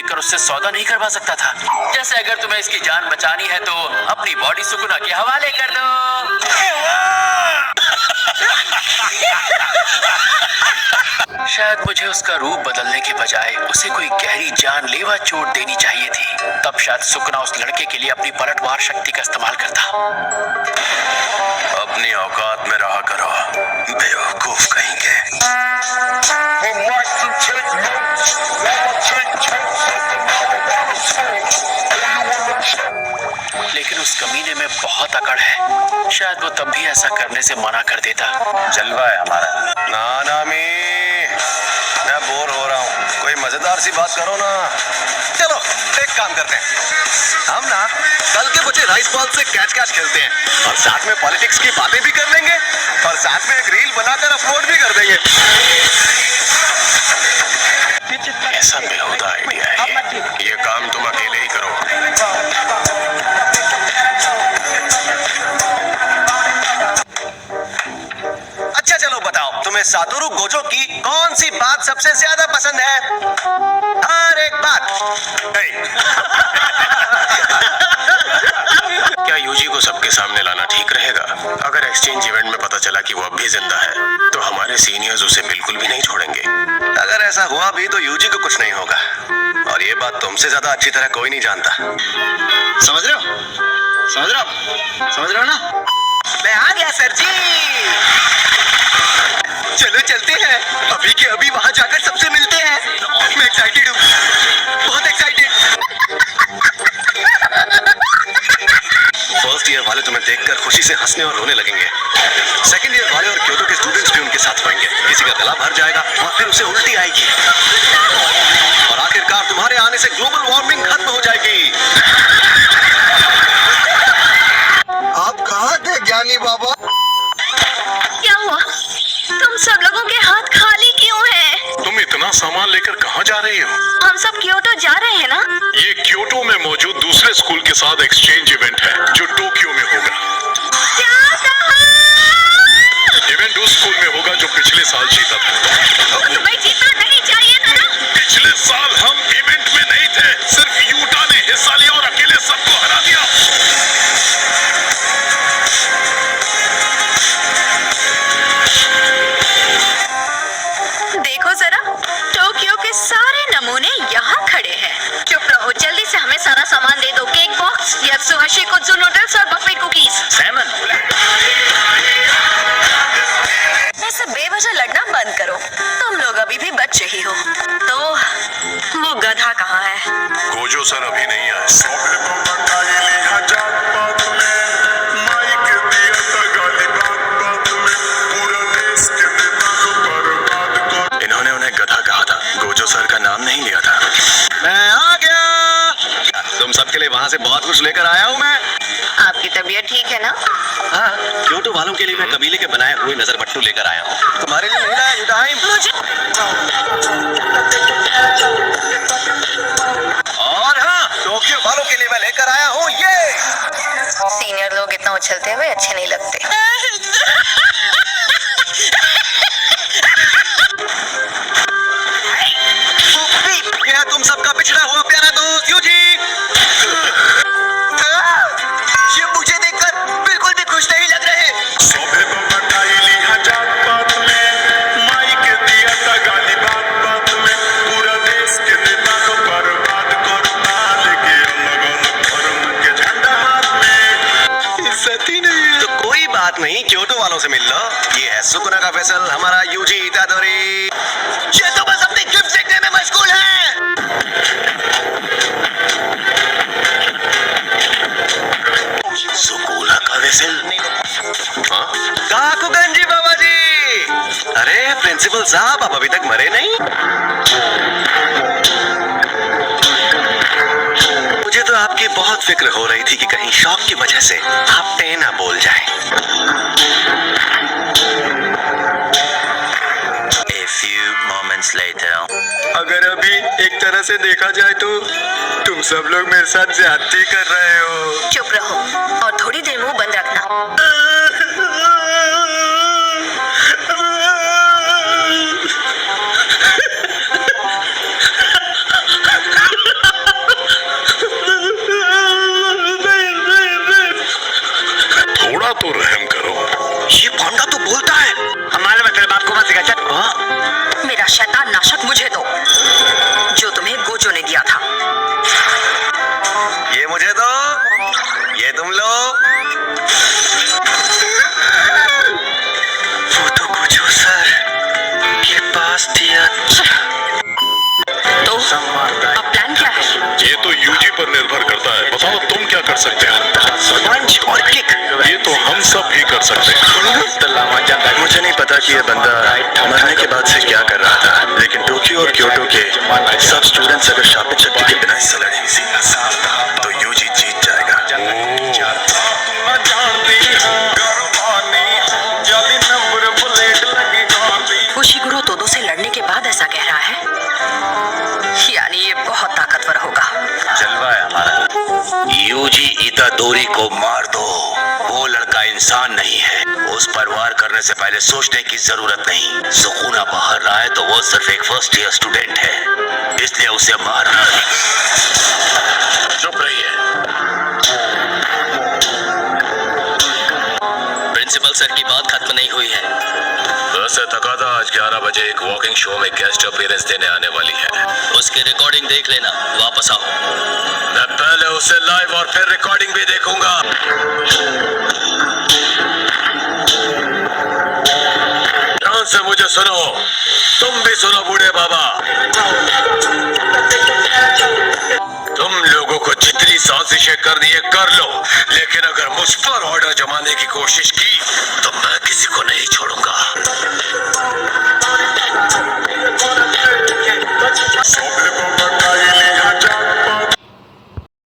देखकर उससे सौदा नहीं करवा सकता था। जैसे अगर तुम्हें इसकी जान बचानी है तो अपनी बॉडी सुकुना के हवाले कर दो। शायद मुझे उसका रूप बदलने के बजाय उसे कोई गहरी जानलेवा चोट देनी चाहिए थी। तब शायद सुकना उस लड़के के लिए अपनी पलटवार शक्ति का इस्तेमाल करता। अपनी औकात में रहा करो, बेवकूफ कहीं के। लेकिन उस कमीने में बहुत अकड़ है। शायद वो तब भी ऐसा करने से मना कर देता। जलवा है हमारा। ना मैं बोर हो रहा हूँ, कोई मजेदार सी बात करो ना। चलो एक काम करते हैं, हम ना कल के बचे राइस बॉल से कैच खेलते हैं और साथ में पॉलिटिक्स की बातें भी कर लेंगे और साथ में एक रील बनाकर अपलोड भी कर देंगे। ऐसा बेहुदा आइडिया है। ये काम तुम अकेले ही करो। अच्छा चलो बताओ, तुम्हें सातोरु गोजो की कौन सी बात सबसे ज्यादा पसंद है? हर एक बात। क्या यूजी को सबके सामने लाना ठीक रहेगा? अगर एक्सचेंज इवेंट में पता चला कि वो अब भी जिंदा है तो हमारे सीनियर्स उसे बिल्कुल भी नहीं छोड़ेंगे। अगर ऐसा हुआ भी तो यूजी को कुछ नहीं होगा और ये बात तुमसे ज्यादा अच्छी तरह कोई नहीं जानता। समझ रहे हो ना? मैं आ गया सर जी। चलो चलते हैं, अभी के अभी वहां जाकर सबसे मिलते हैं। मैं एक्साइटेड हूँ, बहुत एक्साइटेड। फर्स्ट ईयर वाले तुम्हें देखकर खुशी से हंसने और रोने लगेंगे। सेकंड ईयर वाले और क्योटो के स्टूडेंट्स भी उनके साथ होंगे। किसी का गला भर जाएगा और फिर उसे उल्टी आएगी और आखिरकार तुम्हारे आने से ग्लोबल वार्मिंग खत्म हो जाएगी। आप कहाँ थे ज्ञानी बाबा? क्या हुआ? तुम सब लोगों के हाथ खाली क्यों हैं? तुम इतना सामान लेकर कहाँ जा रही हो? हम सब क्योटो जा रहे हैं ना? ये क्योटो में मौजूद दूसरे स्कूल के साथ एक्सचेंज इवेंट है जो टोक्यो में होगा। क्या कहा? इवेंट उस स्कूल में होगा जो पिछले साल जीता था। तुम्हें जीतना नहीं चाहिए था ना? पिछले साल हम इवेंट में नहीं थे, सिर्फ यूटा ने हिस्सा लिया और अकेले सबको हरा दिया। देखो जरा, टोक्यो के सारे नमूने यहाँ खड़े हैं। चुप रहो, जल्दी से हमें सारा सामान दे दो। केक बॉक्स, यात्सुहाशी कुत्सु नूडल्स और बफेट कुकीज। सैमन, वैसे बेवजह लड़ना बंद करो, तुम लोग अभी भी बच्चे ही हो। तो वो गधा कहाँ है? गोजो सर अभी नहीं आए। इन्होंने उन्हें गधा कहा था, गोजो सर का नाम नहीं लिया था। मैं आ गया। तुम सबके लिए वहाँ से बहुत कुछ लेकर आया हूँ मैं। आपकी तबीयत ठीक है ना? हाँ, क्योटो वालों के लिए मैं कबीले के बनाए हुए नजर बट्टू लेकर आया हूँ। तुम्हारे लिए मिला है टाइम। और हाँ, टोक्यो वालों के लिए मैं लेकर आया हूँ ये। सीनियर लोग इतना उछलते हुए अच्छे नहीं लगते। क्या तुम सबका पिछड़ा हुआ प्यारा दोस्त यूजी? ये मुझे देखकर बिल्कुल भी खुश नहीं लग रहे। तो कोई बात नहीं, क्योटो वालों से मिल लो। ये है सुकुना का फैसल, हमारा यूजी इतादोरी। ये तो बस अपनी गिफ्ट देखने में मशगूल है। सुकुना का फैसल? हाँ? काकुगंजी बाबा जी। अरे प्रिंसिपल साहब, आप अभी तक मरे नहीं? मुझे तो आपकी बहुत फिक्र हो रही थी कि कहीं शौक की वजह से आप टे ना बोल जाएं। A few moments later. अगर अभी एक तरह से देखा जाए तो तुम सब लोग मेरे साथ ज्यादती कर रहे हो। चुप रहो और थोड़ी देर मुंह बंद रखना। बताओ तुम क्या कर सकते हो? पंच और किक। ये तो हम सब भी कर सकते हैं। मुझे नहीं पता कि ये बंदा मरने के बाद से क्या कर रहा था, लेकिन टोक्यो और क्योटो के सब स्टूडेंट्स अगर शापित शक्ति के बिना हिस्सा लड़ेंगे तो यूजी जीत जाएगा। फुशिगुरु तोदो से लड़ने के बाद ऐसा कह रहा है, यानी ये बहुत ताकतवर होगा। जलवा है हमारा। यूजी इतादोरी को मार दो। वो लड़का इंसान नहीं है। उस पर वार करने से पहले सोचने की जरूरत नहीं। सुकूना बाहर रहा है तो वो सिर्फ एक फर्स्ट ईयर स्टूडेंट है, इसलिए उसे मारना। चुप रहिए। प्रिंसिपल सर की बात खत्म नहीं हुई है। वैसे थका था, आज 11 बजे एक वॉकिंग शो में गेस्ट अपीयरेंस देने आने वाली है। उसकी रिकॉर्डिंग देख लेना, वापस आओ। मैं पहले उसे लाइव और फिर रिकॉर्डिंग भी देखूंगा। ध्यान से मुझे सुनो, तुम भी सुनो बूढ़े बाबा। तुम लोगों को जितनी साजिशें करनी है कर लो, लेकिन अगर मुझ पर ऑर्डर जमाने की कोशिश की तो